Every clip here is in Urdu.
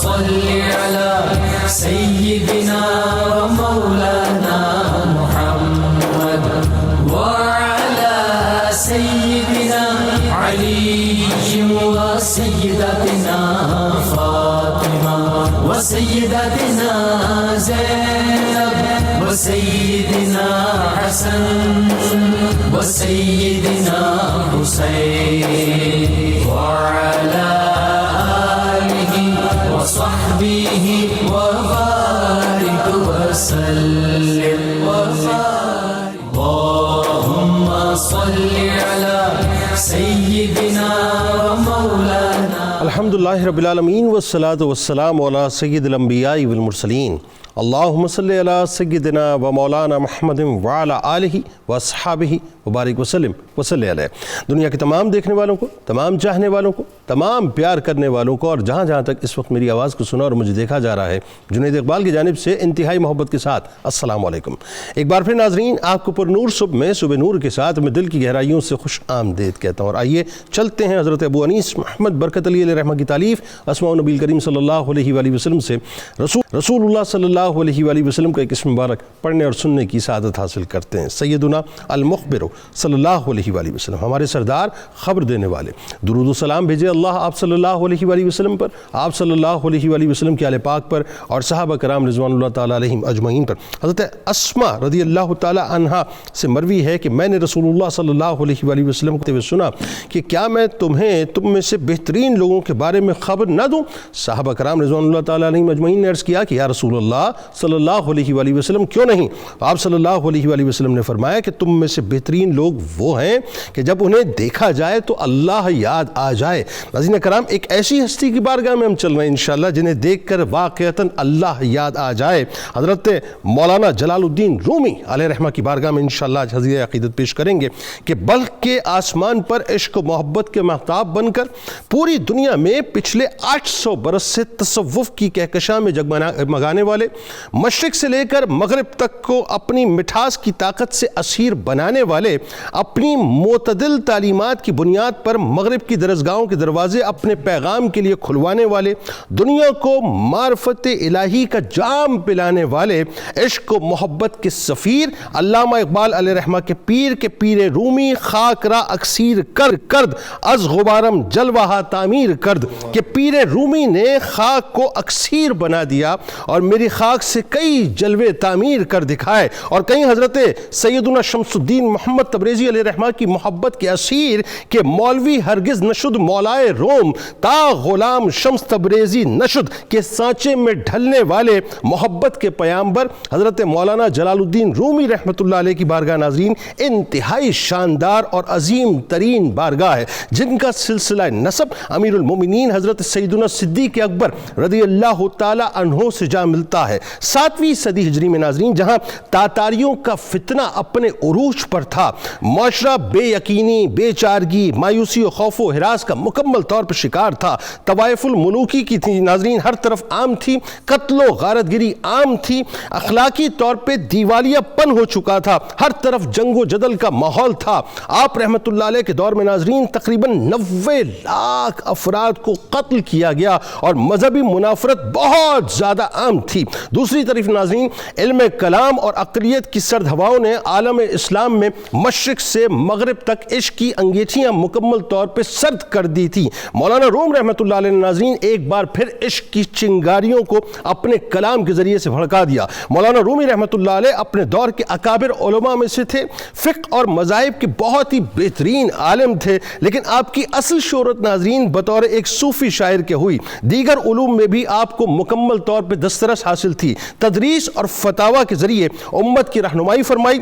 صل على سيدنا ومولانا محمد وعلى سيدنا علي وسيدتنا فاطمة وسيدتنا زينب وسيدنا حسن وسيدنا حسين وعلى آله وصحبه وبارك وسلم اللهم صل على سيدنا ومولانا. الحمدللہ رب العالمین والصلاة والسلام علی سید الانبیاء والمرسلین. اللہم صلی علی سیدنا و مولانا محمد وعلی آلہ واصحابہ وبارک وسلم وصلی علیہ. دنیا کے تمام دیکھنے والوں کو، تمام چاہنے والوں کو، تمام پیار کرنے والوں کو، اور جہاں جہاں تک اس وقت میری آواز کو سنا اور مجھے دیکھا جا رہا ہے، جنید اقبال کی جانب سے انتہائی محبت کے ساتھ السلام علیکم. ایک بار پھر ناظرین، آپ کو پر نور صبح میں صبح نور کے ساتھ میں دل کی گہرائیوں سے خوش آمدید کہتا ہوں. اور آئیے چلتے ہیں حضرت ابو انیس محمد برکت علی علیہ رحمہ کی تالیف اسماء نبی کریم صلی اللہ علیہ وآلہ وسلم سے رسول اللہ صلی اللہ علیہ وآلہ وسلم کا ایک اسم مبارک پڑھنے اور سننے کی سعادت حاصل کرتے ہیں. سیدنا المخبر صلی اللہ علیہ وآلہ وسلم، ہمارے سردار، خبر دینے والے. درود و سلام بھیجے اللہ آپ صلی اللہ علیہ وآلہ وسلم پر، آپ صلی اللہ علیہ وآلہ وسلم کے آل پاک پر اور صحابہ کرام رضوان اللہ تعالیٰ علیہم اجمعین پر. حضرت اسماء رضی اللہ تعالیٰ عنہا سے مروی ہے کہ میں نے رسول اللہ صلی اللہ علیہ وآلہ وسلم کو سنا کہ کیا میں تم میں سے بہترین لوگوں کے بارے میں خبر نہ دوں؟ صحابہ کرام رضوان اللہ تعالیٰ علیہم اجمعین نے عرض کیا کہ یا رسول اللہ صلی اللہ علیہ وآلہ وسلم کیوں نہیں؟ آپ صلی اللہ علیہ وآلہ وسلم نے فرمایا کہ تم میں سے بہترین لوگ وہ ہیں کہ جب انہیں دیکھا جائے تو اللہ یاد آ جائے. ناظرین کرام، ایک ایسی ہستی کی بارگاہ میں ہم چل رہے ہیں انشاءاللہ جنہیں دیکھ کر واقعتاً اللہ یاد آ جائے. حضرت مولانا جلال الدین رومی علیہ رحمہ کی بارگاہ میں انشاءاللہ آج حضرت عقیدت پیش کریں گے کہ بلخ کے آسمان پر عشق و محبت کے مہتاب بن کر پوری دنیا میں پچھلے 800 برس سے تصوف کی کہکشاں میں جگمگانے والے، مشرق سے لے کر مغرب تک کو اپنی مٹھاس کی طاقت سے اسیر بنانے والے، اپنی معتدل تعلیمات کی بنیاد پر مغرب کی درسگاہوں کے دروازے اپنے پیغام کے لیے کھلوانے والے، دنیا کو معرفت الہی کا جام پلانے والے، عشق و محبت کے سفیر علامہ اقبال علیہ رحمہ کے پیر رومی خاک را اکسیر کرد از غبارم جلوہ تعمیر کرد، کہ پیر رومی نے خاک کو اکسیر بنا دیا اور میری خاک سے کئی جلوے تعمیر کر دکھائے. اور کہیں حضرت سیدنا شمس الدین محمد تبریزی علیہ رحمہ کی محبت کے اسیر کہ مولوی ہرگز نشد مولائے روم تا غلام شمس تبریزی نشد، کے سانچے میں ڈھلنے والے محبت کے پیامبر حضرت مولانا جلال الدین رومی رحمۃ اللہ علیہ کی بارگاہ ناظرین انتہائی شاندار اور عظیم ترین بارگاہ ہے، جن کا سلسلہ نسب امیر المومنین حضرت سیدنا صدیق اکبر رضی اللہ تعالی عنہ سے جا ملتا ہے. 7ویں صدی ہجری میں ناظرین، جہاں تاتاریوں کا فتنہ اپنے عروج پر تھا، معاشرہ بے یقینی، بے چارگی، مایوسی و خوف و ہراس کا مکمل طور پر شکار تھا، طوائف الملوکی کی تھی ناظرین ہر طرف عام تھی، قتل و غارت گری عام تھی، اخلاقی طور پہ دیوالیہ پن ہو چکا تھا، ہر طرف جنگ و جدل کا ماحول تھا. آپ رحمت اللہ علیہ کے دور میں ناظرین تقریباً 90 لاکھ افراد کو قتل کیا گیا اور مذہبی منافرت بہت زیادہ عام تھی. دوسری طرف ناظرین علم کلام اور عقلیت کی سرد ہواؤں نے عالم اسلام میں مشرق سے مغرب تک عشق کی انگیٹھیاں مکمل طور پہ سرد کر دی تھی. مولانا روم رحمت اللہ علیہ ناظرین ایک بار پھر عشق کی چنگاریوں کو اپنے کلام کے ذریعے سے بھڑکا دیا. مولانا رومی رحمت اللہ علیہ اپنے دور کے اکابر علماء میں سے تھے، فقہ اور مذاہب کے بہت ہی بہترین عالم تھے، لیکن آپ کی اصل شہرت ناظرین بطور ایک صوفی شاعر کے ہوئی. دیگر علوم میں بھی آپ کو مکمل طور پہ دسترس حاصل تھی. تدریس اور فتاوی کے ذریعے امت کی رہنمائی فرمائی.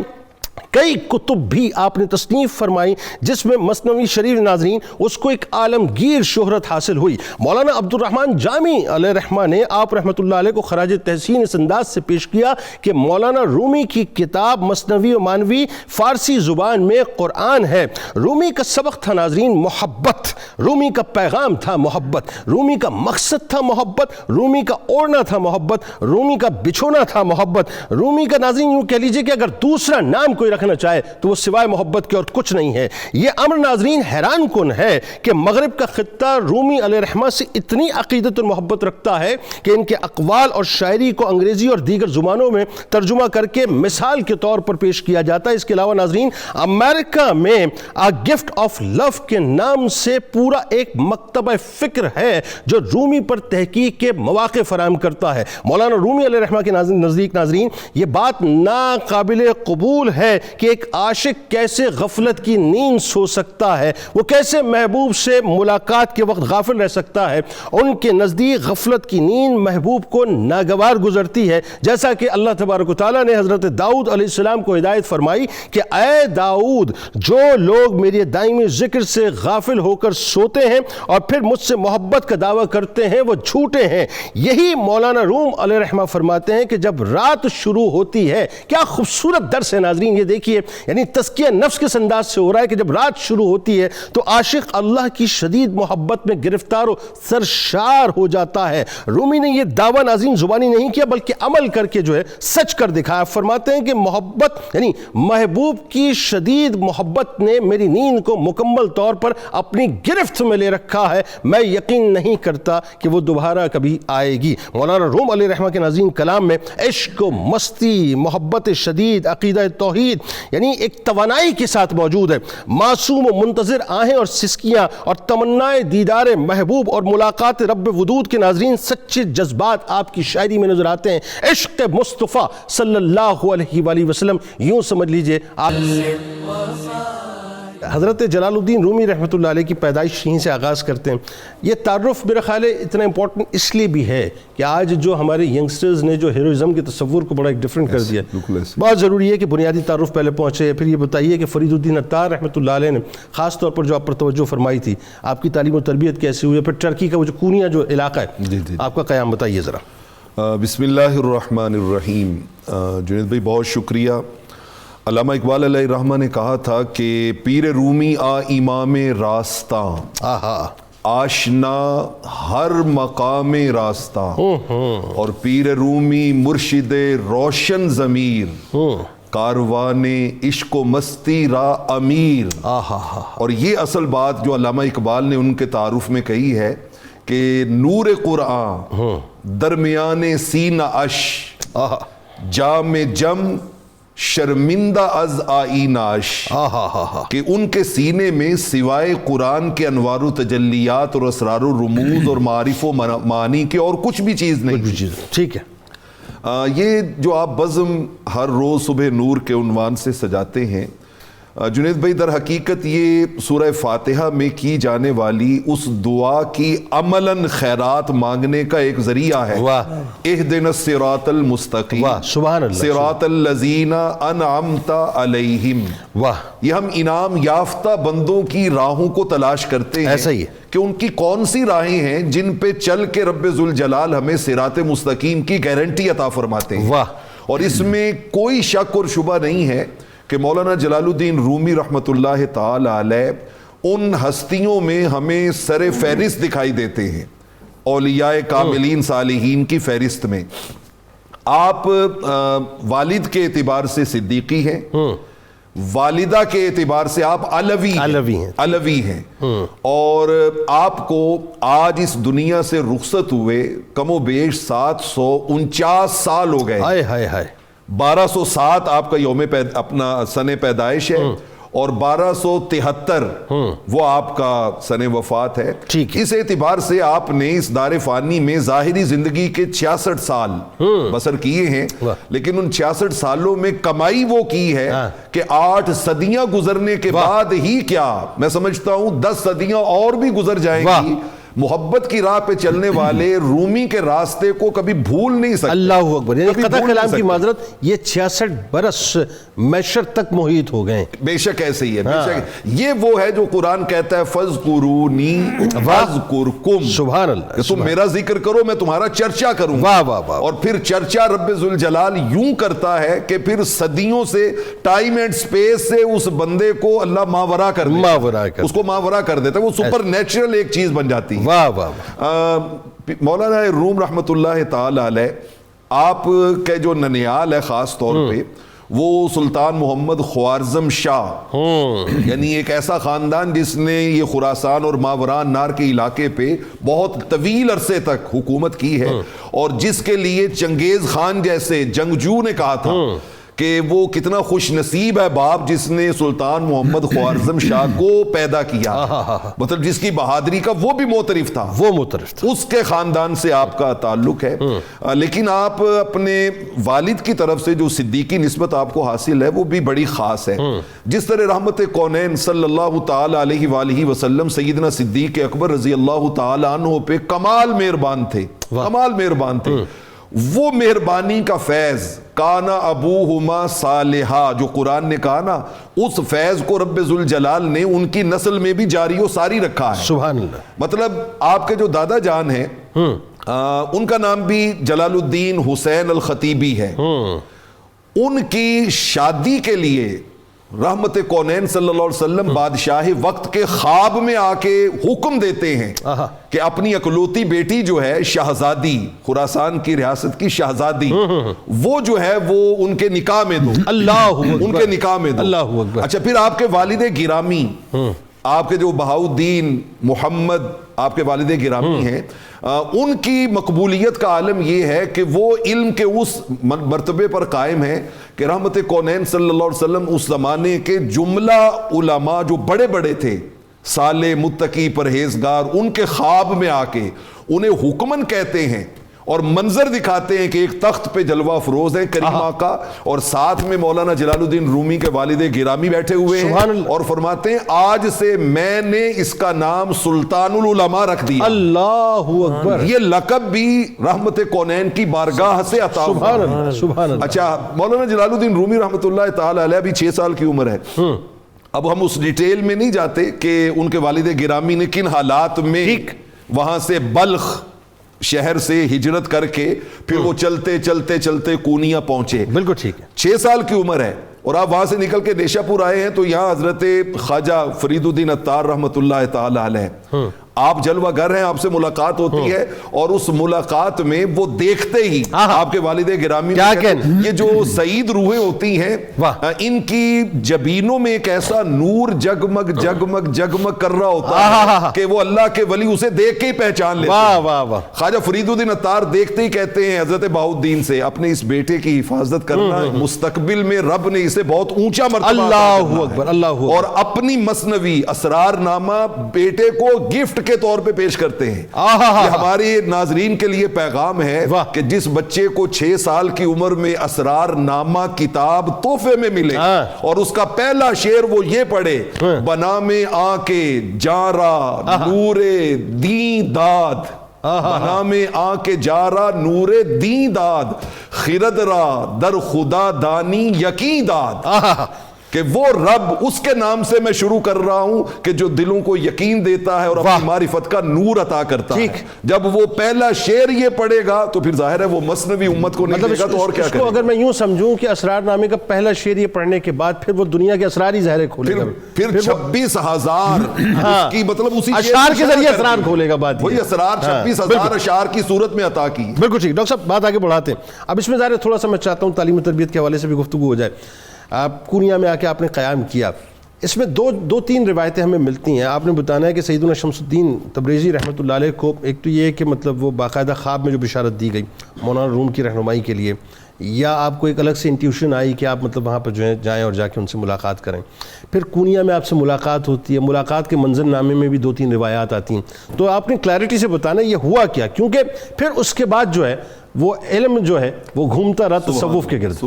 کئی کتب بھی آپ نے تصنیف فرمائی جس میں مثنوی شریف ناظرین اس کو ایک عالمگیر شہرت حاصل ہوئی. مولانا عبد الرحمن جامی علیہ رحمہ نے آپ رحمۃ اللہ علیہ کو خراج تحسین اس انداز سے پیش کیا کہ مولانا رومی کی کتاب مثنوی و مانوی فارسی زبان میں قرآن ہے. رومی کا سبق تھا ناظرین محبت. رومی کا پیغام تھا محبت، رومی کا مقصد تھا محبت، رومی کا اوڑھنا تھا محبت، رومی کا بچھونا تھا محبت، رومی کا ناظرین یوں کہہ لیجئے کہ اگر دوسرا نام کوئی رکھنا چاہے تو وہ سوائے محبت کے اور کچھ نہیں ہے۔ یہ امر ناظرین حیران کن ہے کہ مغرب کا خطہ رومی علیہ رحمہ سے اتنی عقیدت اور محبت رکھتا ہے کہ ان کے اقوال اور شاعری کو انگریزی اور دیگر زبانوں میں ترجمہ کر کے مثال کے طور پر پیش کیا جاتا ہے۔ اس کے علاوہ ناظرین امریکہ میں گفٹ آف لو کے نام سے پورا ایک مکتبہ فکر ہے جو رومی پر تحقیق کے مواقع فراہم کرتا ہے۔ مولانا رومی علیہ رحمہ کے نزدیک ناظرین یہ بات ناقابل قبول ہے کہ ایک عاشق کیسے غفلت کی نیند سو سکتا ہے، وہ کیسے محبوب سے ملاقات کے وقت غافل رہ سکتا ہے۔ ان کے نزدیک غفلت کی نیند محبوب کو ناگوار گزرتی ہے، جیسا کہ اللہ تبارک و تعالیٰ نے حضرت داؤد علیہ السلام کو ہدایت فرمائی کہ اے داؤد، جو لوگ میرے دائمی ذکر سے غافل ہو کر سوتے ہیں اور پھر مجھ سے محبت کا دعویٰ کرتے ہیں وہ جھوٹے ہیں۔ یہی مولانا روم علیہ رحمہ فرماتے ہیں کہ جب رات شروع ہوتی ہے، کیا خوبصورت درس ہے ناظرین، یہ دیکھیے، یعنی تزکیہ نفس کے انداز سے ہو رہا ہے کہ جب رات شروع ہوتی ہے تو عاشق اللہ کی شدید محبت میں گرفتار و سرشار ہو جاتا ہے۔ رومی نے یہ دعویٰ ناظرین زبانی نہیں کیا بلکہ عمل کر کے جو ہے سچ کر دکھایا۔ فرماتے ہیں کہ محبت یعنی محبوب کی شدید محبت نے میری نیند کو مکمل طور پر اپنی گرفت میں لے رکھا ہے، میں یقین نہیں کرتا کہ وہ دوبارہ کبھی آئے گی۔ مولانا روم علیہ رحمہ کے ناظرین کلام میں عشق و مستی، محبت شدید، عقیدہ توحید یعنی ایک توانائی کے ساتھ موجود ہے۔ معصوم و منتظر آہیں اور سسکیاں اور تمنائے دیدار محبوب اور ملاقات رب ودود کے ناظرین سچے جذبات آپ کی شاعری میں نظر آتے ہیں۔ عشق مصطفیٰ صلی اللہ علیہ وآلہ وسلم یوں سمجھ لیجئے آپ حضرت جلال الدین رومی رحمۃ اللہ علیہ کی پیدائش یہیں سے آغاز کرتے ہیں۔ یہ تعارف میرا خیال ہے اتنا امپورٹنٹ اس لیے بھی ہے کہ آج جو ہمارے ینگسٹرز نے جو ہیروئزم کے تصور کو بڑا ایک ڈیفرنٹ کر دیا، بہت ضروری ہے کہ بنیادی تعارف پہلے پہنچے۔ پھر یہ بتائیے کہ فرید الدین عطار رحمۃ اللہ علیہ نے خاص طور پر جو آپ پر توجہ فرمائی تھی، آپ کی تعلیم و تربیت کیسے ہوئی، پھر ٹرکی کا وہ جو کونیا جو علاقہ ہے آپ کا قیام بتائیے ذرا۔ بسم اللہ الرحمن الرحیم۔ جنید بھائی بہت شکریہ۔ علامہ اقبال علیہ الرحمہ نے کہا تھا کہ پیر رومی آ امام راستاں، آشنا ہر مقام راستاں، اور پیر رومی مرشد روشن ضمیر، کاروان عشق و مستی را امیر۔ اور یہ اصل بات جو علامہ اقبال نے ان کے تعارف میں کہی ہے کہ نور قرآن درمیان سینہ اش، جام جم شرمندہ از آئیناش، کہ ان کے سینے میں سوائے قرآن کے انوار و تجلیات اور اسرار و رموز اور معارف و معانی کے اور کچھ بھی چیز نہیں۔ ٹھیک ہے، یہ جو آپ بزم ہر روز صبح نور کے عنوان سے سجاتے ہیں جنید بھائی، در حقیقت یہ سورہ فاتحہ میں کی جانے والی اس دعا کی عملاً خیرات مانگنے کا ایک ذریعہ ہے۔ اہدنا الصراط المستقیم، سبحان اللہ، صراط الذین انعمت علیہم۔ یہ ہم انعام یافتہ بندوں کی راہوں کو تلاش کرتے ہیں، ایسا ہی ہے کہ ان کی کون سی راہیں ہیں جن پہ چل کے رب ذوالجلال ہمیں صراط مستقیم کی گارنٹی عطا فرماتے ہیں۔ اور اس میں کوئی شک اور شبہ نہیں ہے کہ مولانا جلال الدین رومی رحمۃ اللہ تعالی علیہ ان ہستیوں میں ہمیں سر فہرست دکھائی دیتے ہیں، اولیاء کاملین صالحین کی فہرست میں۔ آپ والد کے اعتبار سے صدیقی ہیں، والدہ کے اعتبار سے آپ علوی ہیں، اور آپ کو آج اس دنیا سے رخصت ہوئے کم و بیش 749 سال ہو گئے۔ 1207 آپ کا یوم اپنا سن پیدائش ہے، اور 1273 وہ آپ کا سن وفات ہے۔ اس اعتبار سے آپ نے اس دار فانی میں ظاہری زندگی کے 66 سال بسر کیے ہیں، لیکن ان 66 سالوں میں کمائی وہ کی ہے کہ 8 صدیاں گزرنے کے بعد ہی کیا، میں سمجھتا ہوں 10 صدیاں اور بھی گزر جائیں گی محبت کی راہ پہ چلنے والے رومی کے راستے کو کبھی بھول نہیں سکتے. اللہ اکبر. یعنی قطع کلام کی معذرت یہ 66 برس میشر تک محیط ہو گئے. بے شک ایسے ہی ہے, بے شک یہ وہ ہے جو قرآن کہتا ہے فَاذْكُرُونِي أَذْكُرْكُمْ. سبحان اللہ. کہ تم میرا ذکر کرو میں تمہارا چرچا کروں. واہ واہ واہ. اور پھر چرچا رب ذوالجلال یوں کرتا ہے کہ پھر صدیوں سے ٹائم اینڈ سپیس سے اس بندے کو اللہ ماورا کر دیتا, اس کو ماورا کر دیتا ہے, وہ سپر نیچرل ایک چیز بن جاتی ہے. واہ واہ. مولانا روم رحمۃ اللہ تعالی علیہ, آپ کے جو ننیال ہے خاص طور پہ, وہ سلطان محمد خوارزم شاہ, یعنی ایک ایسا خاندان جس نے یہ خراسان اور ماوران نار کے علاقے پہ بہت طویل عرصے تک حکومت کی ہے, اور جس کے لیے چنگیز خان جیسے جنگجو نے کہا تھا کہ وہ کتنا خوش نصیب ہے باپ جس نے سلطان محمد خوارزم شاہ کو پیدا کیا, مطلب جس کی بہادری کا وہ بھی معترف تھا, اس کے خاندان سے آپ کا تعلق ہے. لیکن آپ اپنے والد کی طرف سے جو صدیقی نسبت آپ کو حاصل ہے وہ بھی بڑی خاص ہے. جس طرح رحمت کونین صلی اللہ تعالی علیہ وآلہ وسلم سیدنا صدیق اکبر رضی اللہ تعالی عنہ پہ کمال مہربان تھے, کمال مہربان تھے, وہ مہربانی کا فیض کانا ابوہما صالحا جو قرآن نے کہا نا, اس فیض کو رب ذوالجلال نے ان کی نسل میں بھی جاری و ساری رکھا ہے. سبحان اللہ. مطلب آپ کے جو دادا جان ہیں ان کا نام بھی جلال الدین حسین الخطیبی ہے. ان کی شادی کے لیے رحمت کونین صلی اللہ علیہ وسلم بادشاہ وقت کے خواب میں آ کے حکم دیتے ہیں کہ اپنی اکلوتی بیٹی جو ہے شہزادی, خراسان کی ریاست کی شہزادی, وہ جو ہے وہ ان کے نکاح میں دو. اللہ ان کے نکاح میں دو. اللہ اکبر. اچھا, پھر آپ کے والد گرامی, آپ کے جو بہاؤدین محمد آپ کے والد گرامی ہیں, ان کی مقبولیت کا عالم یہ ہے کہ وہ علم کے اس مرتبے پر قائم ہے کہ رحمت کونین صلی اللہ علیہ وسلم اس زمانے کے جملہ علماء جو بڑے بڑے تھے, صالح, متقی, پرہیزگار, ان کے خواب میں آ کے انہیں حکمن کہتے ہیں اور منظر دکھاتے ہیں کہ ایک تخت پہ جلوہ افروز ہیں کریم آقا, اور ساتھ میں مولانا جلال الدین رومی کے والد گرامی بیٹھے ہوئے ہیں, اور فرماتے ہیں آج سے میں نے اس کا نام سلطان العلماء رکھ دیا. اللہ اکبر. یہ لقب بھی رحمت کونین کی بارگاہ سے عطا ہوا. سبحان اللہ. اچھا, مولانا جلال الدین رومی رحمۃ اللہ تعالی علیہ ابھی 6 سال کی عمر ہے. اب ہم اس ڈیٹیل میں نہیں جاتے کہ ان کے والد گرامی نے کن حالات میں وہاں سے بلخ شہر سے ہجرت کر کے پھر وہ چلتے چلتے چلتے کونیا پہنچے. بالکل ٹھیک ہے. 6 سال کی عمر ہے, اور آپ وہاں سے نکل کے نیشا پور آئے ہیں تو یہاں حضرت خواجہ فرید الدین عطار رحمۃ اللہ تعالی علیہ, آپ جلوہ گر ہیں, آپ سے ملاقات ہوتی ہے, اور اس ملاقات میں وہ دیکھتے ہی آپ کے والد گرامی یہ جو سعید روحیں ہوتی ہیں ان کی جبینوں میں ایک ایسا نور جگمگ جگمگ جگمگ کر رہا ہوتا ہے کہ وہ اللہ کے ولی اسے دیکھ کے ہی پہچان لیتے ہیں. خواجہ فرید الدین عطار دیکھتے ہی کہتے ہیں حضرت بہاؤدین سے اپنے اس بیٹے کی حفاظت کرنا, مستقبل میں رب نے اسے بہت اونچا مرتبہ. اللہ اکبر. اللہ. اور اپنی مثنوی اسرار نامہ بیٹے کو گفٹ کے طور پہ پیش کرتے ہیں. یہ ہمارے ناظرین کے لیے پیغام ہے کہ جس بچے کو 6 سال کی عمر میں اسرار نامہ کتاب تحفے میں ملے اور اس کا پہلا شعر وہ یہ پڑھے, بنا میں آ کے جارا نور دین داد, بنا میں آ کے جارا نور دین داد, خرد را در خدا دانی یقین داد. کہ وہ رب اس کے نام سے میں شروع کر رہا ہوں کہ جو دلوں کو یقین دیتا ہے اور اپنی معرفت کا نور عطا کرتا ہے. جب وہ پہلا شعر یہ پڑھے گا تو پھر ظاہر ہے وہ مثنوی امت کو نہیں دے گا تو اور کیا کرے گا. اگر میں یوں سمجھوں کہ اسرار نامے کا پہلا شعر یہ پڑھنے کے بعد پھر وہ دنیا کے اسرار ہی ظاہر کھولے گا, پھر 26,000 کی مطلب اسی اشعار کے ذریعے اسرار کھولے گا. بات وہی اسرار 26,000 اشعار کی صورت میں عطا کی. بالکل ٹھیک. ڈاکٹر صاحب بات آگے بڑھاتے ہیں. اب اس میں ظاہر تھوڑا سا میں چاہتا ہوں تعلیم و تربیت کے حوالے سے بھی گفتگو ہو جائے. آپ کونیا میں آ کے آپ نے قیام کیا, اس میں دو تین روایتیں ہمیں ملتی ہیں. آپ نے بتانا ہے کہ سیدنا شمس الدین تبریزی رحمۃ اللہ علیہ کو ایک تو یہ کہ مطلب وہ باقاعدہ خواب میں جو بشارت دی گئی مولانا روم کی رہنمائی کے لیے, یا آپ کو ایک الگ سے انٹیوشن آئی کہ آپ مطلب وہاں پر جو ہے جائیں اور جا کے ان سے ملاقات کریں. پھر کونیا میں آپ سے ملاقات ہوتی ہے, ملاقات کے منظر نامے میں بھی 2-3 روایات آتی ہیں. تو آپ نے کلیئرٹی سے بتانا یہ ہوا کیا, کیونکہ پھر اس کے بعد جو ہے وہ علم جو ہے وہ گھومتا رہا تصوف کے گرد.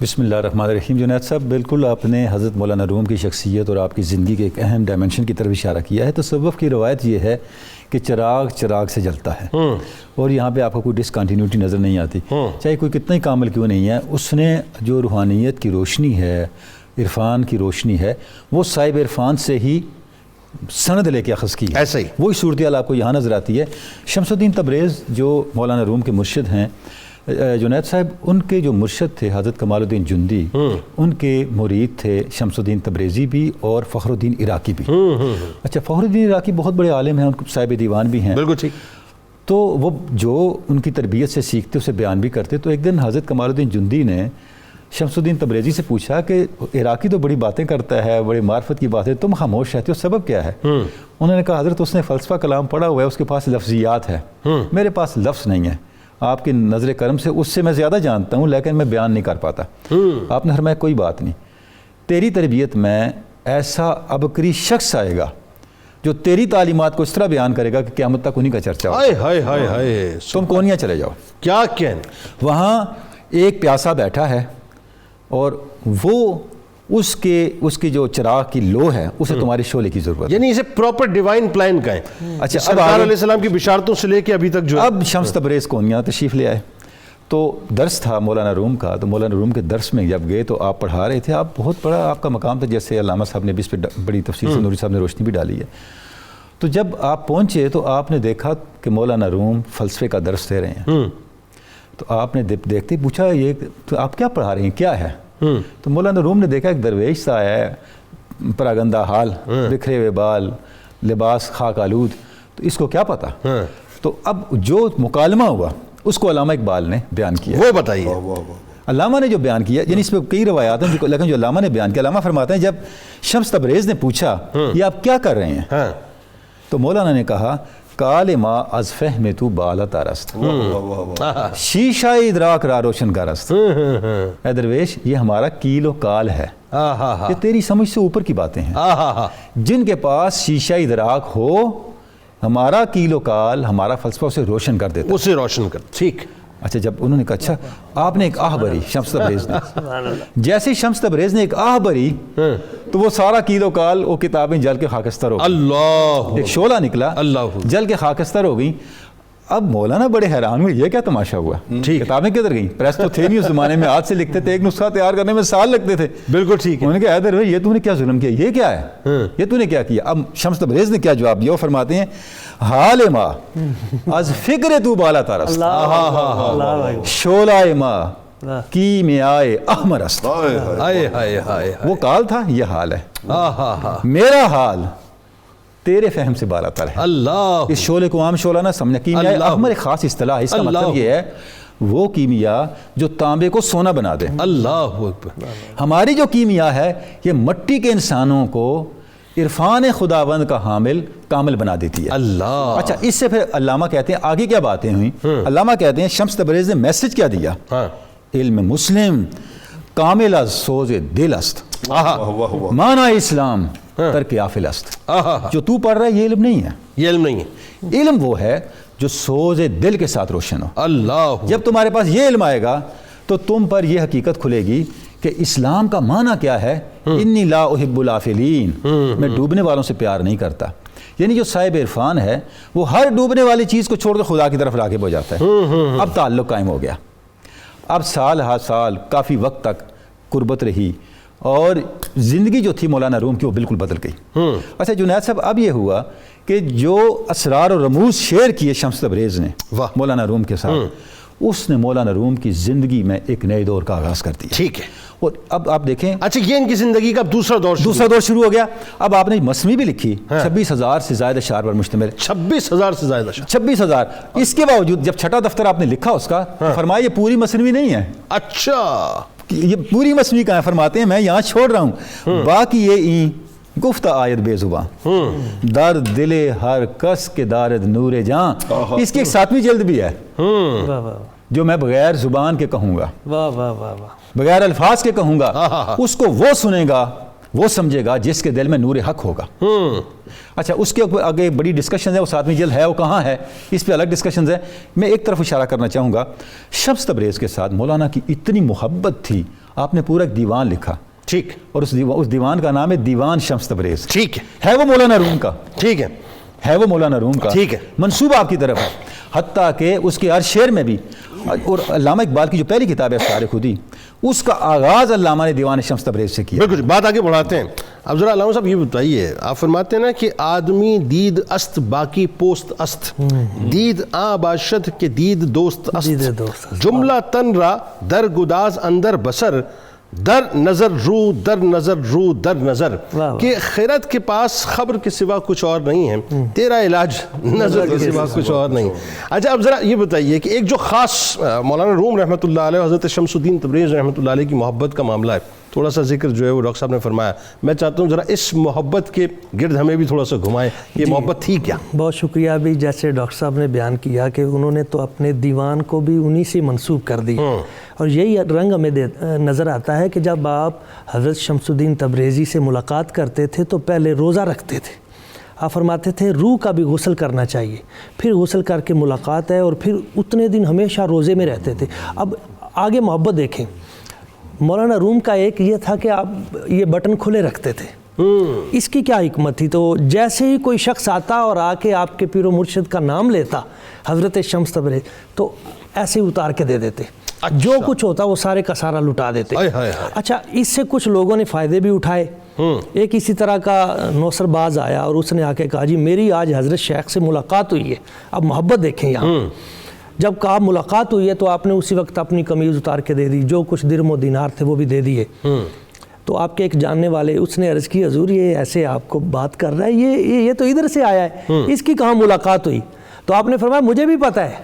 بسم اللہ الرحمن الرحیم. جنید صاحب بالکل آپ نے حضرت مولانا روم کی شخصیت اور آپ کی زندگی کے ایک اہم ڈائمنشن کی طرف اشارہ کیا ہے. تصوف کی روایت یہ ہے کہ چراغ چراغ سے جلتا ہے اور یہاں پہ آپ کو کوئی ڈسکنٹینیوٹی نظر نہیں آتی, چاہے کوئی کتنا ہی کامل کیوں نہیں ہے. اس نے جو روحانیت کی روشنی ہے, عرفان کی روشنی ہے, وہ صاحب عرفان سے ہی سند لے کے اخذ کی. ایسا ہی وہی صورتحال آپ کو یہاں نظر آتی ہے. شمس الدین تبریز جو مولانا روم کے مرشد ہیں, جنید صاحب ان کے جو مرشد تھے حضرت کمال الدین جندی, ان کے مرید تھے شمس الدین تبریزی بھی اور فخر الدین عراقی بھی. اچھا, فخر الدین عراقی بہت بڑے عالم ہیں, ان کو صاحب دیوان بھی ہیں. بالکل ٹھیک. تو وہ جو ان کی تربیت سے سیکھتے اسے بیان بھی کرتے. تو ایک دن حضرت کمال الدین جندی نے شمس الدین تبریزی سے پوچھا کہ عراقی تو بڑی باتیں کرتا ہے, بڑی معرفت کی باتیں, تم خاموش رہتے ہو, سبب کیا ہے؟ انہوں نے کہا حضرت اس نے فلسفہ کلام پڑھا ہوا ہے, اس کے پاس لفظیات ہے, میرے پاس لفظ نہیں ہے. آپ کی نظر کرم سے اس سے میں زیادہ جانتا ہوں لیکن میں بیان نہیں کر پاتا. آپ نے فرمایا کوئی بات نہیں, تیری تربیت میں ایسا عبقری شخص آئے گا جو تیری تعلیمات کو اس طرح بیان کرے گا کہ قیامت تک انہی کا چرچا ہو. تم کونیا چلے جاؤ. کیا کہن. وہاں ایک پیاسا بیٹھا ہے اور وہ اس کی جو چراغ کی لو ہے اسے تمہاری شعلے کی ضرورت ہے. یعنی اسے پراپر ڈیوائن پلان کا ہے. اچھا, سرکار علیہ السلام کی بشارتوں سے لے کے ابھی تک جو اب شمس تبریز کونیا تشریف لے آئے. تو درس تھا مولانا روم کا. تو مولانا روم کے درس میں جب گئے تو آپ پڑھا رہے تھے. آپ بہت بڑا آپ کا مقام تھا, جیسے علامہ صاحب نے بھی اس پہ بڑی تفصیل سے نوری صاحب نے روشنی بھی ڈالی ہے. تو جب آپ پہنچے تو آپ نے دیکھا کہ مولانا روم فلسفے کا درس دے رہے ہیں. تو آپ نے دیکھتے پوچھا یہ تو آپ کیا پڑھا رہے ہیں, کیا ہے؟ تو مولانا روم نے دیکھا ایک درویش سا ہے, پراگندہ حال, بکھرے ہوئے بال, لباس خاک آلود, تو اس کو کیا پتا. تو اب جو مکالمہ ہوا اس کو علامہ اقبال نے بیان کیا. وہ بتائیے. علامہ نے جو بیان کیا, یعنی اس میں کئی روایات ہیں لیکن جو علامہ نے بیان کیا, علامہ فرماتے ہیں جب شمس تبریز نے پوچھا یہ آپ کیا کر رہے ہیں, تو مولانا نے کہا کال ما از فہم تو بالت رست, شیشہ ادراک را روشن کا رست. اے درویش یہ ہمارا کیل و کال ہے, یہ تیری سمجھ سے اوپر کی باتیں ہیں. جن کے پاس شیشہ ادراک ہو, ہمارا کیل و کال, ہمارا فلسفہ اسے روشن کر دیتا, اسے روشن کر. ٹھیک. اچھا, جب انہوں نے کہا اچھا آپ نے ایک آہ بری شمس تبریز نے, جیسے شمس تبریز نے ایک آہ بری تو وہ سارا کید و کال وہ کتابیں جل کے خاکستر ہو گئی. اللہ, ایک شعلہ نکلا, جل کے خاکستر ہو گئی. اب مولانا بڑے حیران ہوئے, یہ کیا تماشا ہوا, کتابیں کدھر گئیں؟ پریس تو تھے نہیں اس زمانے میں, ہاتھ سے لکھتے تھے, ایک نسخہ تیار کرنے میں سال لگتے تھے. بالکل ٹھیک ہے. انہوں نے کہا حیدر بھائی یہ تو نے کیا ظلم کیا, یہ کیا ہے, یہ تو نے کیا کیا. اب شمس تبریز نے کیا جواب دیا, وہ فرماتے ہیں حال ما از فکر تو بالا تارست, شعلہ ما کیمیائے احمر است. وہ کال تھا, یہ حال ہے. میرا حال تیرے فہم سے بالا تر ہے. اللہ, اس شعلے کو عام شعلہ نہ سمجھنا. کیمیائے احمر ایک خاص اصطلاح, اس کا مطلب یہ ہے وہ کیمیا جو تانبے کو سونا بنا دے. اللہ اکبر. ہماری جو کیمیا ہے یہ مٹی کے انسانوں کو عرفان خداوند کا حامل کامل بنا دیتی ہے. اللہ. اچھا, اس سے پھر علامہ کہتے ہیں آگے کیا باتیں ہوئیں. علامہ کہتے ہیں شمس تبریز نے میسج کیا دیا, علم مسلم کامل از سوز دل است, معنی اسلام ترک آفل است. جو تو پڑھ رہا ہے یہ علم نہیں ہے, یہ علم نہیں ہے. علم وہ ہے جو سوز دل کے ساتھ روشن ہو. اللہ. جب تمہارے پاس یہ علم آئے گا تو تم پر یہ حقیقت کھلے گی کہ اسلام کا معنی کیا ہے. انی لا احب الافلین, میں ڈوبنے والوں سے پیار نہیں کرتا. یعنی جو صاحب عرفان ہے وہ ہر ڈوبنے والی چیز کو چھوڑ کر خدا کی طرف راغب ہو جاتا ہے. اب تعلق قائم ہو گیا. اب سال ہا سال کافی وقت تک قربت رہی اور زندگی جو تھی مولانا روم کی وہ بالکل بدل گئی. اچھا جنید صاحب, اب یہ ہوا کہ جو اسرار و رموز شیئر کیے شمس تبریز نے مولانا روم کے ساتھ, اس نے مولانا روم کی زندگی میں ایک نئے دور کا آغاز کر دیا. ٹھیک ہے. اور اب آپ دیکھیں, اچھا یہ ان کی زندگی کا دوسرا دور شروع ہو گیا. اب آپ نے مثنوی بھی لکھی, 26,000 سے زائد اشعار پر مشتمل. 26,000 سے زائد اشعار. 26,000. اس کے باوجود جب چھٹا دفتر آپ نے لکھا اس کا, فرمایا یہ پوری مثنوی نہیں ہے. اچھا, یہ پوری مثنوی کہاں, فرماتے ہیں میں یہاں چھوڑ رہا ہوں, باقی یہ گفتہ آیت بے زباں در دل ہر کس کے دارد نور جاں. اس کی ایک 7ویں جلد بھی ہے جو میں بغیر زبان کے کہوں گا, بغیر الفاظ کے کہوں گا, اس کو وہ سنے گا, وہ سمجھے گا جس کے دل میں نور حق ہوگا. اچھا, اس کے آگے بڑی ڈسکشن ہے, وہ 7ویں جلد ہے وہ کہاں ہے, اس پہ الگ ڈسکشنز ہیں. میں ایک طرف اشارہ کرنا چاہوں گا, شمس تبریز کے ساتھ مولانا کی اتنی محبت تھی, آپ نے پورا ایک دیوان لکھا، ٹھیک، اور اس دیوان کا نام ہے دیوان شمس تبریز، ٹھیک ہے وہ مولانا روم کا، ٹھیک ہے وہ مولانا روم کا، ٹھیک ہے، منصوبہ آپ کی طرف ہے، حتیٰ کہ اس کے ہر شعر میں بھی، اور علامہ اقبال کی جو پہلی کتاب ہے اسرار خودی، اس کا آغاز علامہ نے دیوان شمس تبریز سے کیا۔ بالکل، بات آگے بڑھاتے ہیں۔ اب ذرا علامہ صاحب یہ بتائیے، آپ فرماتے ہیں نا کہ آدمی دید است باقی پوست است، دید آ باشد کہ دید دوست است، جملہ تن را در گداز اندر بسر، در نظر رو در نظر رو در نظر، کہ خیرت کے پاس خبر کے سوا کچھ اور نہیں ہے، تیرا علاج نظر کے سوا کچھ اور نہیں۔ اچھا اب ذرا یہ بتائیے کہ ایک جو خاص مولانا روم رحمۃ اللہ علیہ، حضرت شمس الدین تبریز رحمۃ اللہ علیہ کی محبت کا معاملہ ہے، تھوڑا سا ذکر جو ہے وہ ڈاکٹر صاحب نے فرمایا، میں چاہتا ہوں ذرا اس محبت کے گرد ہمیں بھی تھوڑا سا گھمائیں، یہ محبت تھی کیا؟ بہت شکریہ۔ بھی جیسے ڈاکٹر صاحب نے بیان کیا کہ انہوں نے تو اپنے دیوان کو بھی انہی سے منسوب کر دی، اور یہی رنگ ہمیں نظر آتا ہے کہ جب آپ حضرت شمس الدین تبریزی سے ملاقات کرتے تھے تو پہلے روزہ رکھتے تھے، آپ فرماتے تھے روح کا بھی غسل کرنا چاہیے، پھر غسل کر کے ملاقات ہے، اور پھر اتنے دن ہمیشہ روزے میں رہتے تھے۔ اب آگے محبت دیکھیں، مولانا روم کا ایک یہ تھا کہ آپ یہ بٹن کھلے رکھتے تھے، اس کی کیا حکمت تھی؟ تو جیسے ہی کوئی شخص آتا اور آ کے آپ کے پیر و مرشد کا نام لیتا حضرت شمس تبریز، تو ایسے ہی اتار کے دے دیتے، جو کچھ ہوتا وہ سارے کا سارا لٹا دیتے۔ اچھا، اس سے کچھ لوگوں نے فائدے بھی اٹھائے۔ ایک اسی طرح کا نوسر باز آیا اور اس نے آ کے کہا جی میری آج حضرت شیخ سے ملاقات ہوئی ہے۔ اب محبت دیکھیں یہاں، جب کہا ملاقات ہوئی ہے تو آپ نے اسی وقت اپنی قمیض اتار کے دے دی، جو کچھ درم و دینار تھے وہ بھی دے دیے۔ تو آپ کے ایک جاننے والے اس نے عرض کی حضور یہ ایسے آپ کو بات کر رہا ہے، یہ تو ادھر سے آیا ہے، اس کی کہاں ملاقات ہوئی؟ تو آپ نے فرمایا مجھے بھی پتہ ہے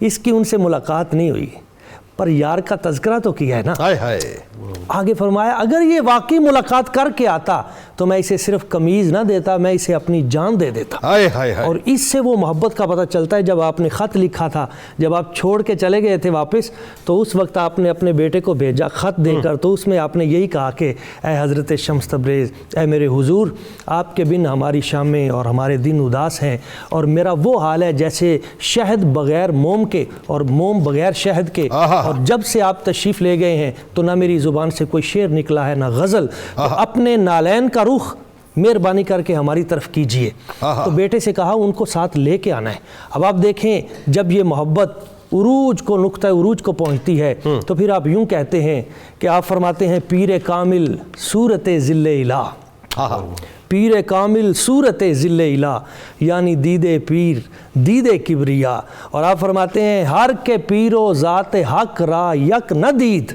اس کی ان سے ملاقات نہیں ہوئی، پر یار کا تذکرہ تو کیا ہے نا۔ آگے فرمایا اگر یہ واقعی ملاقات کر کے آتا تو میں اسے صرف قمیض نہ دیتا، میں اسے اپنی جان دے دیتا۔ اور اس سے وہ محبت کا پتہ چلتا ہے۔ جب آپ نے خط لکھا تھا، جب آپ چھوڑ کے چلے گئے تھے واپس، تو اس وقت آپ نے اپنے بیٹے کو بھیجا خط دے کر، تو اس میں آپ نے یہی کہا کہ اے حضرت شمس تبریز، اے میرے حضور، آپ کے بن ہماری شامیں اور ہمارے دن اداس ہیں، اور میرا وہ حال ہے جیسے شہد بغیر موم کے اور موم بغیر شہد کے، اور جب سے آپ تشریف لے گئے ہیں تو نہ میری زبان سے کوئی شعر نکلا ہے نہ غزل، تو اپنے نالین کا رخ مہربانی کر کے ہماری طرف کیجئے۔ تو بیٹے سے کہا ان کو ساتھ لے کے آنا ہے۔ اب آپ دیکھیں جب یہ محبت عروج کو، نقطہ عروج کو پہنچتی ہے، تو پھر آپ یوں کہتے ہیں کہ آپ فرماتے ہیں پیر کامل صورت ذل الہ، پیر کامل صورت ذل الہ، یعنی دید پیر دید کبریا، اور آپ فرماتے ہیں ہر کے پیر و ذات حق را یک نہ دید،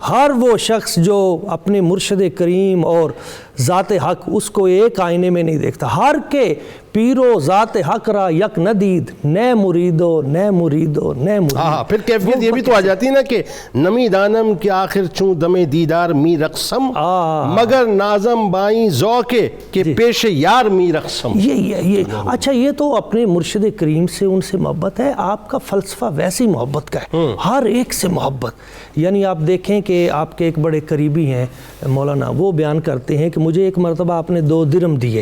ہر وہ شخص جو اپنے مرشد کریم اور ذات حق اس کو ایک آئینے میں نہیں دیکھتا، ہر کے پیر و ذات حق را یک ندید، نئے مریدو نئے مریدو نئے مرید۔ پھر کیفیت یہ بھی تو آ جاتی ہے نا کہ نمی دانم کے آخر چوں دم دیدار می رقصم، مگر نازم بائیں ذوقے کہ پیش یار می رقصم۔ یہ اچھا، یہ تو اپنے مرشد کریم سے ان سے محبت ہے، آپ کا فلسفہ ویسی محبت کا ہے، ہر ایک سے محبت۔ یعنی آپ دیکھیں کہ آپ کے ایک بڑے قریبی ہیں مولانا، وہ بیان کرتے ہیں کہ مجھے ایک مرتبہ آپ نے 2 درم دیے